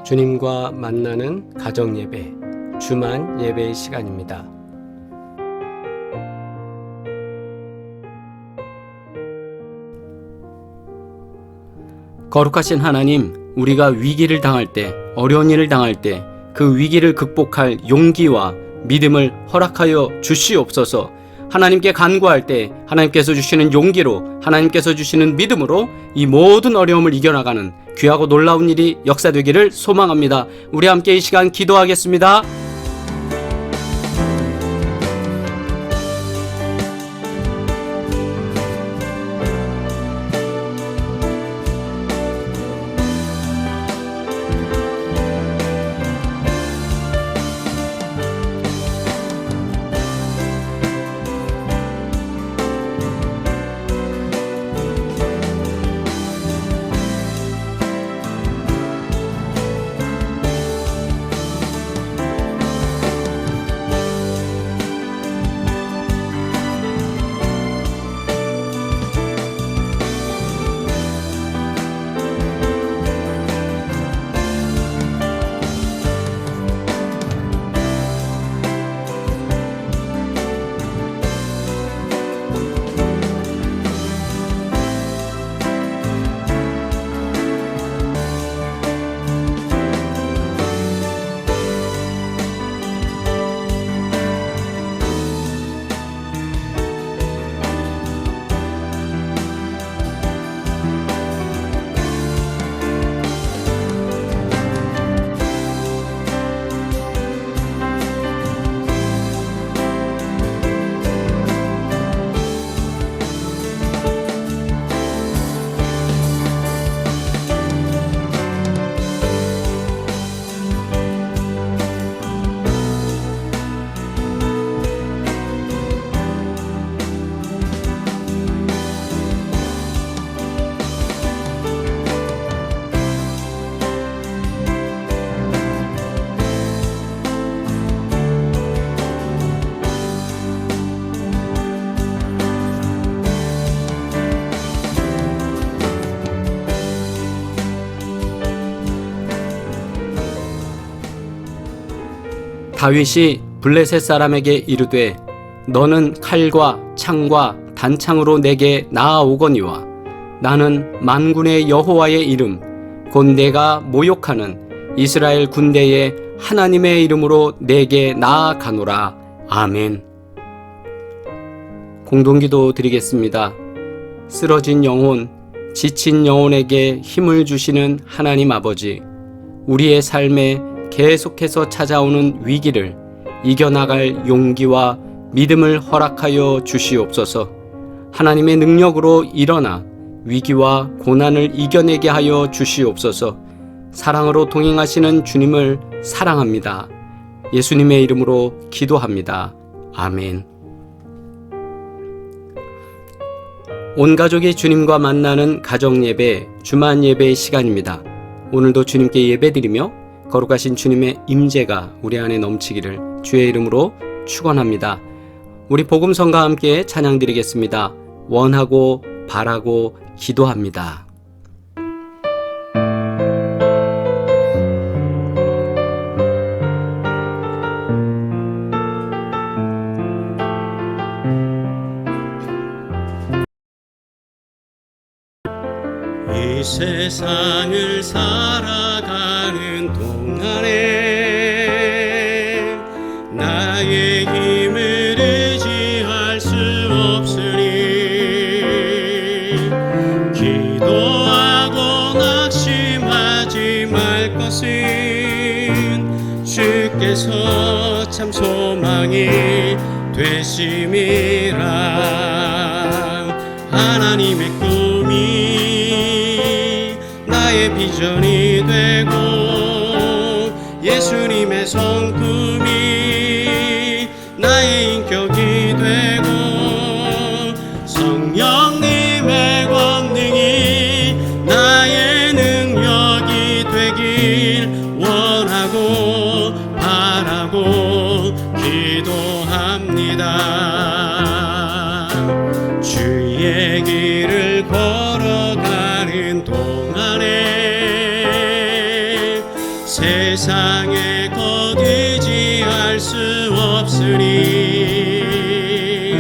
주님과 만나는 가정예배, 주만 예배의 시간입니다. 거룩하신 하나님, 우리가 위기를 당할 때, 어려운 일을 당할 때 그 위기를 극복할 용기와 믿음을 허락하여 주시옵소서. 하나님께 간구할 때 하나님께서 주시는 용기로, 하나님께서 주시는 믿음으로 이 모든 어려움을 이겨나가는 귀하고 놀라운 일이 역사되기를 소망합니다. 우리 함께 이 시간 기도하겠습니다. 다윗이 블레셋 사람에게 이르되 너는 칼과 창과 단창으로 내게 나아오거니와 나는 만군의 여호와의 이름 곧 내가 모욕하는 이스라엘 군대의 하나님의 이름으로 내게 나아가노라. 아멘. 공동기도 드리겠습니다. 쓰러진 영혼, 지친 영혼에게 힘을 주시는 하나님 아버지, 우리의 삶에 계속해서 찾아오는 위기를 이겨나갈 용기와 믿음을 허락하여 주시옵소서. 하나님의 능력으로 일어나 위기와 고난을 이겨내게 하여 주시옵소서. 사랑으로 동행하시는 주님을 사랑합니다. 예수님의 이름으로 기도합니다. 아멘. 온 가족이 주님과 만나는 가정예배, 주만 예배의 시간입니다. 오늘도 주님께 예배드리며 거룩하신 주님의 임재가 우리 안에 넘치기를 주의 이름으로 축원합니다. 우리 복음성과 함께 찬양드리겠습니다. 원하고 바라고 기도합니다. 이 세상을 살아가는 동안에 나의 힘을 의지할 수 없으니 기도하고 낙심하지 말 것은 주께서 참 소망이 되심이라. 하나님의 나의 비전이 되고 예수님의 성품이 나의 인격이 되고 성령님의 권능이 나의 능력이 되길 원하고 바라고 기도합니다. 주의 길을 걸어가는 동안에 하느니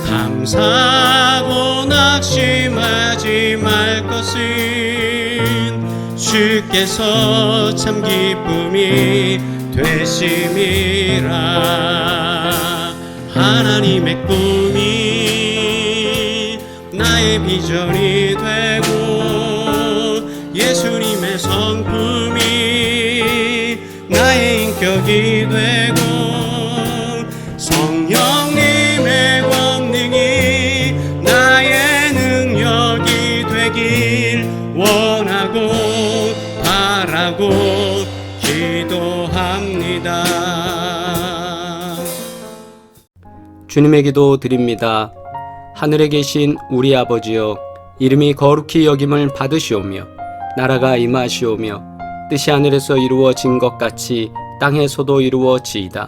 감사하고 낙심하지 말 것은 주께서 참 기쁨이 되심이라. 하나님의 꿈이 나의 비전이 되고 예수님의 성품이 나의 인격이 되고 성령님의 권능이 나의 능력이 되길 원하고 바라고 기도합니다. 주님의 기도 드립니다. 하늘에 계신 우리 아버지여, 이름이 거룩히 여김을 받으시오며 나라가 임하시오며 뜻이 하늘에서 이루어진 것 같이 땅에서도 이루어지이다.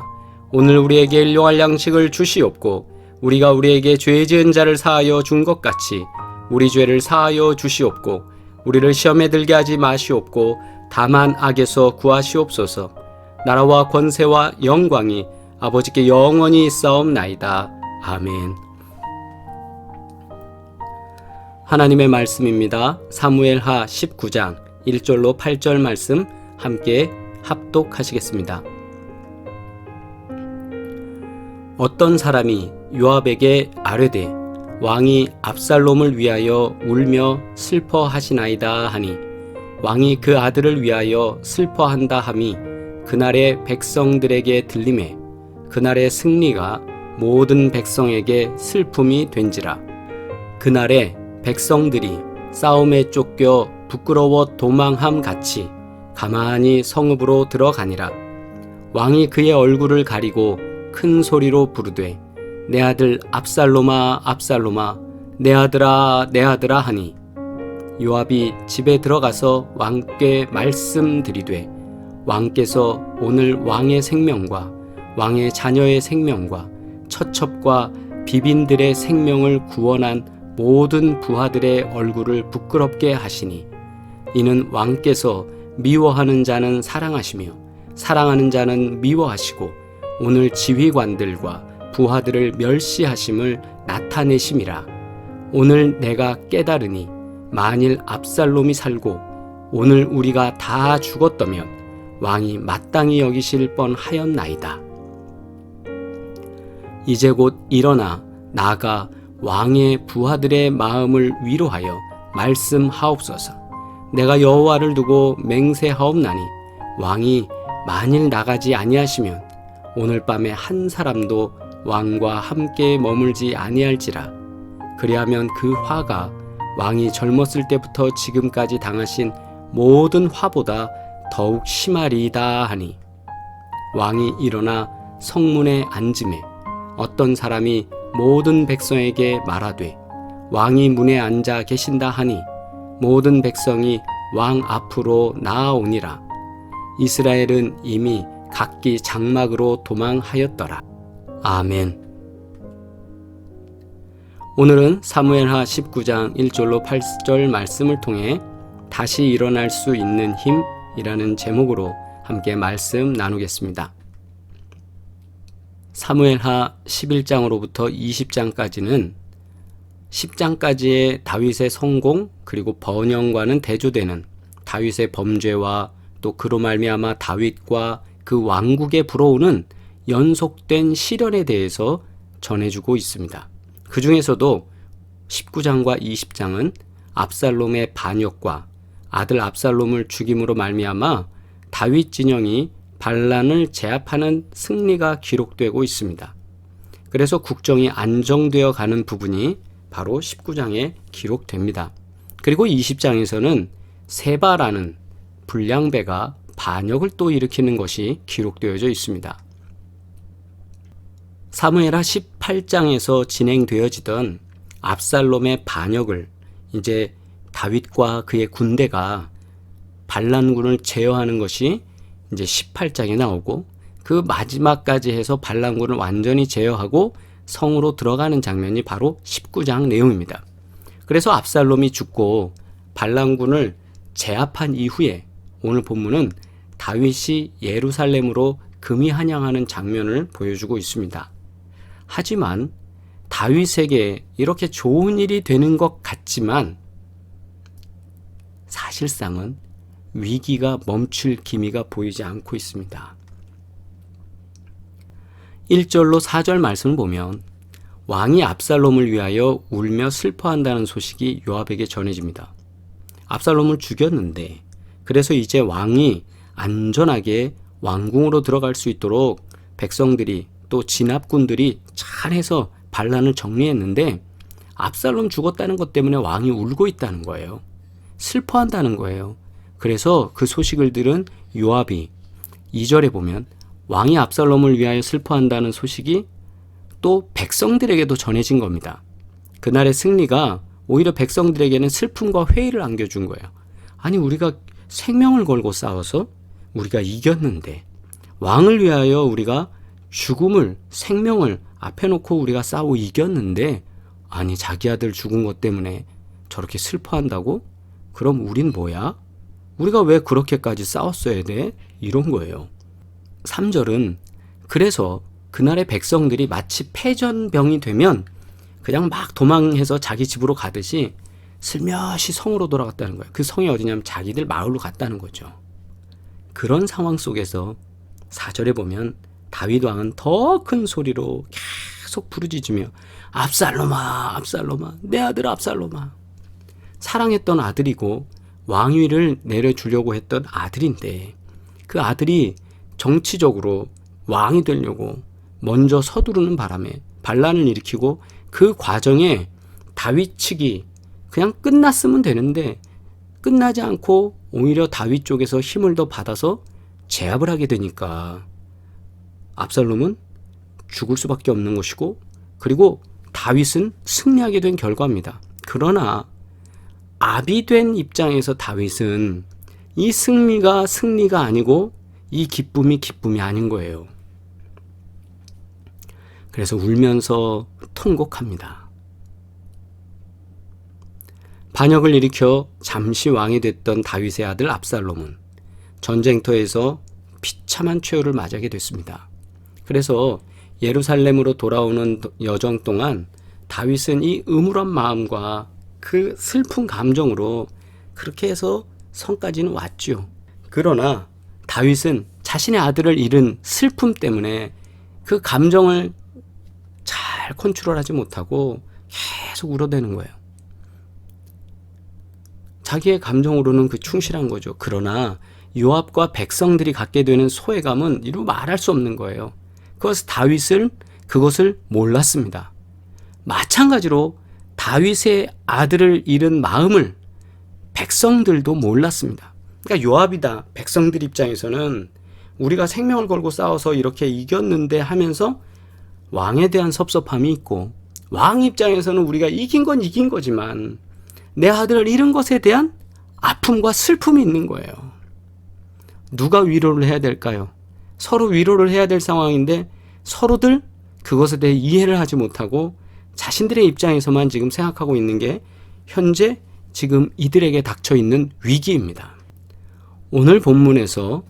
오늘 우리에게 일용할 양식을 주시옵고 우리가 우리에게 죄 지은 자를 사하여 준 것 같이 우리 죄를 사하여 주시옵고 우리를 시험에 들게 하지 마시옵고 다만 악에서 구하시옵소서. 나라와 권세와 영광이 아버지께 영원히 있사옵나이다. 아멘. 하나님의 말씀입니다. 사무엘하 19장 1절로 8절 말씀 함께 합독하시겠습니다. 어떤 사람이 요압에게 아뢰되 왕이 압살롬을 위하여 울며 슬퍼하시나이다 하니 왕이 그 아들을 위하여 슬퍼한다 함이 그날의 백성들에게 들리매 그날의 승리가 모든 백성에게 슬픔이 된지라. 그날에 백성들이 싸움에 쫓겨 부끄러워 도망함 같이 가만히 성읍으로 들어가니라. 왕이 그의 얼굴을 가리고 큰 소리로 부르되 내 아들 압살롬아 압살롬아 내 아들아 내 아들아 하니 요압이 집에 들어가서 왕께 말씀드리되 왕께서 오늘 왕의 생명과 왕의 자녀의 생명과 처첩과 비빈들의 생명을 구원한 모든 부하들의 얼굴을 부끄럽게 하시니 이는 왕께서 미워하는 자는 사랑하시며 사랑하는 자는 미워하시고 오늘 지휘관들과 부하들을 멸시하심을 나타내심이라. 오늘 내가 깨달으니 만일 압살롬이 살고 오늘 우리가 다 죽었다면 왕이 마땅히 여기실 뻔하였나이다. 이제 곧 일어나 나가 왕의 부하들의 마음을 위로하여 말씀하옵소서. 내가 여호와를 두고 맹세하옵나니 왕이 만일 나가지 아니하시면 오늘 밤에 한 사람도 왕과 함께 머물지 아니할지라. 그리하면 그 화가 왕이 젊었을 때부터 지금까지 당하신 모든 화보다 더욱 심하리이다 하니 왕이 일어나 성문에 앉음에 어떤 사람이 모든 백성에게 말하되 왕이 문에 앉아 계신다 하니 모든 백성이 왕 앞으로 나아오니라. 이스라엘은 이미 각기 장막으로 도망하였더라. 아멘. 오늘은 사무엘하 19장 1절로 8절 말씀을 통해 다시 일어날 수 있는 힘이라는 제목으로 함께 말씀 나누겠습니다. 사무엘하 11장으로부터 20장까지는 10장까지의 다윗의 성공 그리고 번영과는 대조되는 다윗의 범죄와 또 그로 말미암아 다윗과 그 왕국에 불어오는 연속된 시련에 대해서 전해주고 있습니다. 그 중에서도 19장과 20장은 압살롬의 반역과 아들 압살롬을 죽임으로 말미암아 다윗 진영이 반란을 제압하는 승리가 기록되고 있습니다. 그래서 국정이 안정되어 가는 부분이 바로 19장에 기록됩니다. 그리고 20장에서는 세바라는 불량배가 반역을 또 일으키는 것이 기록되어져 있습니다. 사무엘하 18장에서 진행되어지던 압살롬의 반역을 이제 다윗과 그의 군대가 반란군을 제어하는 것이 이제 18장에 나오고 그 마지막까지 해서 반란군을 완전히 제어하고 성으로 들어가는 장면이 바로 19장 내용입니다. 그래서 압살롬이 죽고 반란군을 제압한 이후에 오늘 본문은 다윗이 예루살렘으로 금이 한양하는 장면을 보여주고 있습니다. 하지만 다윗에게 이렇게 좋은 일이 되는 것 같지만 사실상은 위기가 멈출 기미가 보이지 않고 있습니다. 1절로 4절 말씀을 보면 왕이 압살롬을 위하여 울며 슬퍼한다는 소식이 요압에게 전해집니다. 압살롬을 죽였는데 그래서 이제 왕이 안전하게 왕궁으로 들어갈 수 있도록 백성들이 또 진압군들이 잘해서 반란을 정리했는데 압살롬 죽었다는 것 때문에 왕이 울고 있다는 거예요. 슬퍼한다는 거예요. 그래서 그 소식을 들은 요압이 2절에 보면 왕이 압살롬을 위하여 슬퍼한다는 소식이 또 백성들에게도 전해진 겁니다. 그날의 승리가 오히려 백성들에게는 슬픔과 회의를 안겨준 거예요. 아니 우리가 생명을 걸고 싸워서 우리가 이겼는데 왕을 위하여 우리가 죽음을 생명을 앞에 놓고 우리가 싸우고 이겼는데 아니 자기 아들 죽은 것 때문에 저렇게 슬퍼한다고? 그럼 우린 뭐야? 우리가 왜 그렇게까지 싸웠어야 돼? 이런 거예요. 3절은 그래서 그날의 백성들이 마치 패전병이 되면 그냥 막 도망해서 자기 집으로 가듯이 슬며시 성으로 돌아갔다는 거예요. 그 성이 어디냐면 자기들 마을로 갔다는 거죠. 그런 상황 속에서 4절에 보면 다윗 왕은 더 큰 소리로 계속 부르짖으며 압살롬아 압살롬아 내 아들 압살롬아. 사랑했던 아들이고 왕위를 내려주려고 했던 아들인데 그 아들이 정치적으로 왕이 되려고 먼저 서두르는 바람에 반란을 일으키고 그 과정에 다윗 측이 그냥 끝났으면 되는데 끝나지 않고 오히려 다윗 쪽에서 힘을 더 받아서 제압을 하게 되니까 압살롬은 죽을 수밖에 없는 것이고 그리고 다윗은 승리하게 된 결과입니다. 그러나 압이 된 입장에서 다윗은 이 승리가 승리가 아니고 이 기쁨이 기쁨이 아닌 거예요. 그래서 울면서 통곡합니다. 반역을 일으켜 잠시 왕이 됐던 다윗의 아들 압살롬은 전쟁터에서 비참한 최후를 맞이하게 됐습니다. 그래서 예루살렘으로 돌아오는 여정 동안 다윗은 이 음울한 마음과 그 슬픈 감정으로 그렇게 해서 성까지는 왔죠. 그러나 다윗은 자신의 아들을 잃은 슬픔 때문에 그 감정을 잘 컨트롤하지 못하고 계속 울어대는 거예요. 자기의 감정으로는 그 충실한 거죠. 그러나 요압과 백성들이 갖게 되는 소외감은 이루 말할 수 없는 거예요. 그것을 몰랐습니다. 마찬가지로 다윗의 아들을 잃은 마음을 백성들도 몰랐습니다. 그러니까 요압이다 백성들 입장에서는 우리가 생명을 걸고 싸워서 이렇게 이겼는데 하면서 왕에 대한 섭섭함이 있고 왕 입장에서는 우리가 이긴 건 이긴 거지만 내 아들을 잃은 것에 대한 아픔과 슬픔이 있는 거예요. 누가 위로를 해야 될까요? 서로 위로를 해야 될 상황인데 서로들 그것에 대해 이해를 하지 못하고 자신들의 입장에서만 지금 생각하고 있는 게 현재 지금 이들에게 닥쳐 있는 위기입니다. 오늘 본문에서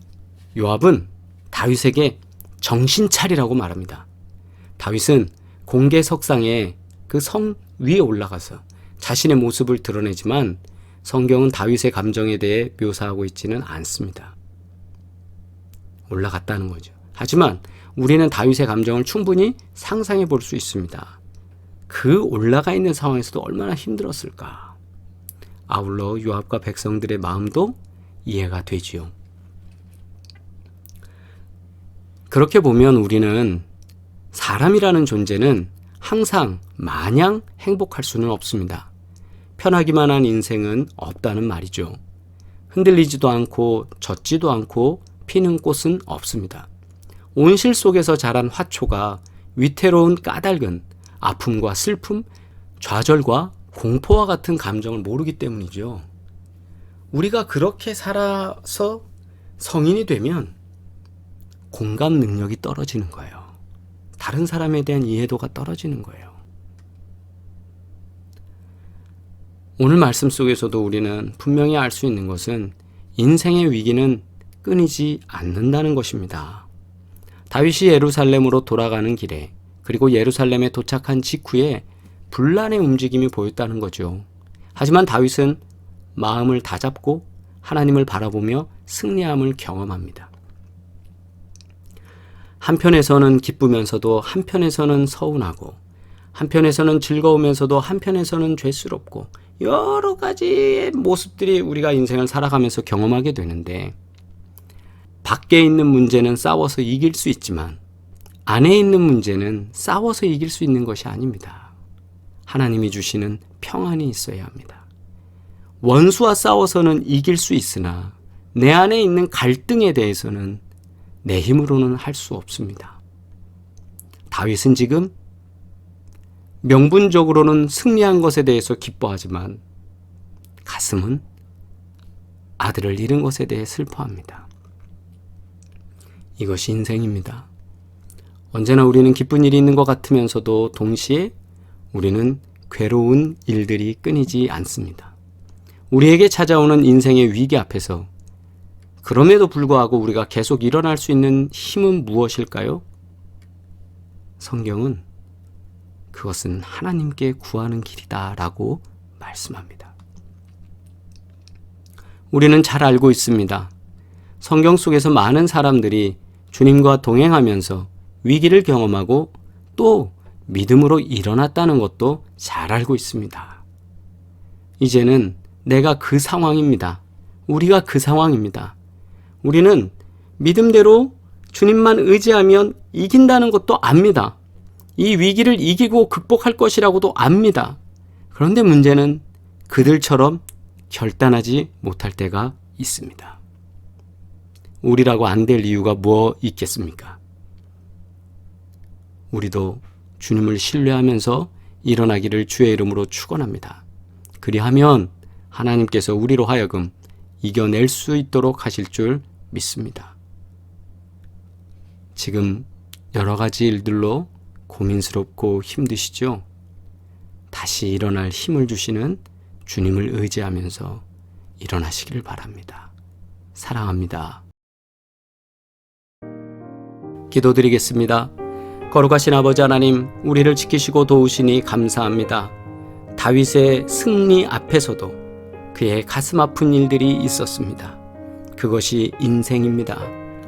요압은 다윗에게 정신 차리라고 말합니다. 다윗은 공개석상에 그 성 위에 올라가서 자신의 모습을 드러내지만 성경은 다윗의 감정에 대해 묘사하고 있지는 않습니다. 올라갔다는 거죠. 하지만 우리는 다윗의 감정을 충분히 상상해 볼 수 있습니다. 그 올라가 있는 상황에서도 얼마나 힘들었을까. 아울러 요압과 백성들의 마음도 이해가 되지요. 그렇게 보면 우리는 사람이라는 존재는 항상 마냥 행복할 수는 없습니다. 편하기만 한 인생은 없다는 말이죠. 흔들리지도 않고 젖지도 않고 피는 꽃은 없습니다. 온실 속에서 자란 화초가 위태로운 까닭은 아픔과 슬픔, 좌절과 공포와 같은 감정을 모르기 때문이죠. 우리가 그렇게 살아서 성인이 되면 공감 능력이 떨어지는 거예요. 다른 사람에 대한 이해도가 떨어지는 거예요. 오늘 말씀 속에서도 우리는 분명히 알 수 있는 것은 인생의 위기는 끊이지 않는다는 것입니다. 다윗이 예루살렘으로 돌아가는 길에 그리고 예루살렘에 도착한 직후에 분란의 움직임이 보였다는 거죠. 하지만 다윗은 마음을 다잡고 하나님을 바라보며 승리함을 경험합니다. 한편에서는 기쁘면서도 한편에서는 서운하고 한편에서는 즐거우면서도 한편에서는 죄스럽고 여러 가지의 모습들이 우리가 인생을 살아가면서 경험하게 되는데, 밖에 있는 문제는 싸워서 이길 수 있지만 안에 있는 문제는 싸워서 이길 수 있는 것이 아닙니다. 하나님이 주시는 평안이 있어야 합니다. 원수와 싸워서는 이길 수 있으나 내 안에 있는 갈등에 대해서는 내 힘으로는 할 수 없습니다. 다윗은 지금 명분적으로는 승리한 것에 대해서 기뻐하지만 가슴은 아들을 잃은 것에 대해 슬퍼합니다. 이것이 인생입니다. 언제나 우리는 기쁜 일이 있는 것 같으면서도 동시에 우리는 괴로운 일들이 끊이지 않습니다. 우리에게 찾아오는 인생의 위기 앞에서 그럼에도 불구하고 우리가 계속 일어날 수 있는 힘은 무엇일까요? 성경은 그것은 하나님께 구하는 길이다 라고 말씀합니다. 우리는 잘 알고 있습니다. 성경 속에서 많은 사람들이 주님과 동행하면서 위기를 경험하고 또 믿음으로 일어났다는 것도 잘 알고 있습니다. 이제는 내가 그 상황입니다. 우리가 그 상황입니다. 우리는 믿음대로 주님만 의지하면 이긴다는 것도 압니다. 이 위기를 이기고 극복할 것이라고도 압니다. 그런데 문제는 그들처럼 결단하지 못할 때가 있습니다. 우리라고 안 될 이유가 뭐 있겠습니까? 우리도 주님을 신뢰하면서 일어나기를 주의 이름으로 축원합니다. 그리하면 하나님께서 우리로 하여금 이겨낼 수 있도록 하실 줄 믿습니다. 지금 여러 가지 일들로 고민스럽고 힘드시죠? 다시 일어날 힘을 주시는 주님을 의지하면서 일어나시기를 바랍니다. 사랑합니다. 기도드리겠습니다. 거룩하신 아버지 하나님, 우리를 지키시고 도우시니 감사합니다. 다윗의 승리 앞에서도 그의 가슴 아픈 일들이 있었습니다. 그것이 인생입니다.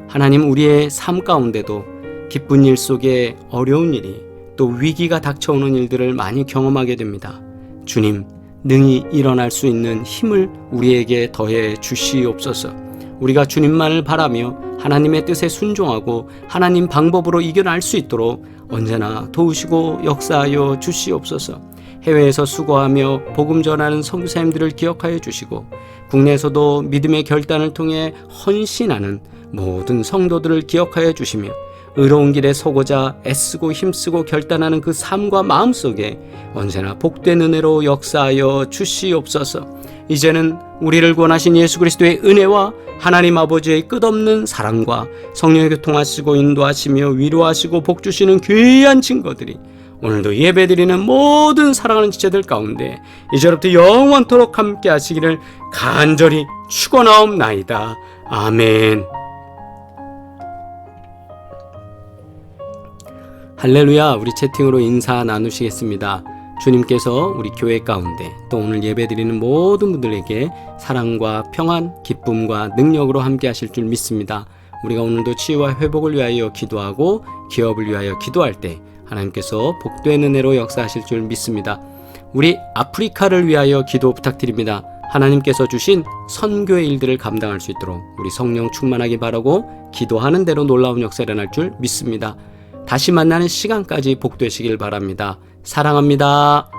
하나님, 우리의 삶 가운데도 기쁜 일 속에 어려운 일이 또 위기가 닥쳐오는 일들을 많이 경험하게 됩니다. 주님, 능히 일어날 수 있는 힘을 우리에게 더해 주시옵소서. 우리가 주님만을 바라며 하나님의 뜻에 순종하고 하나님 방법으로 이겨낼 수 있도록 언제나 도우시고 역사하여 주시옵소서. 해외에서 수고하며 복음 전하는 선교사님들을 기억하여 주시고 국내에서도 믿음의 결단을 통해 헌신하는 모든 성도들을 기억하여 주시며 의로운 길에 서고자 애쓰고 힘쓰고 결단하는 그 삶과 마음 속에 언제나 복된 은혜로 역사하여 주시옵소서. 이제는 우리를 구원하신 예수 그리스도의 은혜와 하나님 아버지의 끝없는 사랑과 성령의 교통하시고 인도하시며 위로하시고 복주시는 귀한 증거들이 오늘도 예배드리는 모든 사랑하는 지체들 가운데 이제부터 영원토록 함께 하시기를 간절히 축원하옵나이다. 아멘. 할렐루야. 우리 채팅으로 인사 나누시겠습니다. 주님께서 우리 교회 가운데 또 오늘 예배드리는 모든 분들에게 사랑과 평안, 기쁨과 능력으로 함께 하실 줄 믿습니다. 우리가 오늘도 치유와 회복을 위하여 기도하고 기업을 위하여 기도할 때 하나님께서 복된 은혜로 역사하실 줄 믿습니다. 우리 아프리카를 위하여 기도 부탁드립니다. 하나님께서 주신 선교의 일들을 감당할 수 있도록 우리 성령 충만하기 바라고 기도하는 대로 놀라운 역사 일어날 줄 믿습니다. 다시 만나는 시간까지 복되시길 바랍니다. 사랑합니다.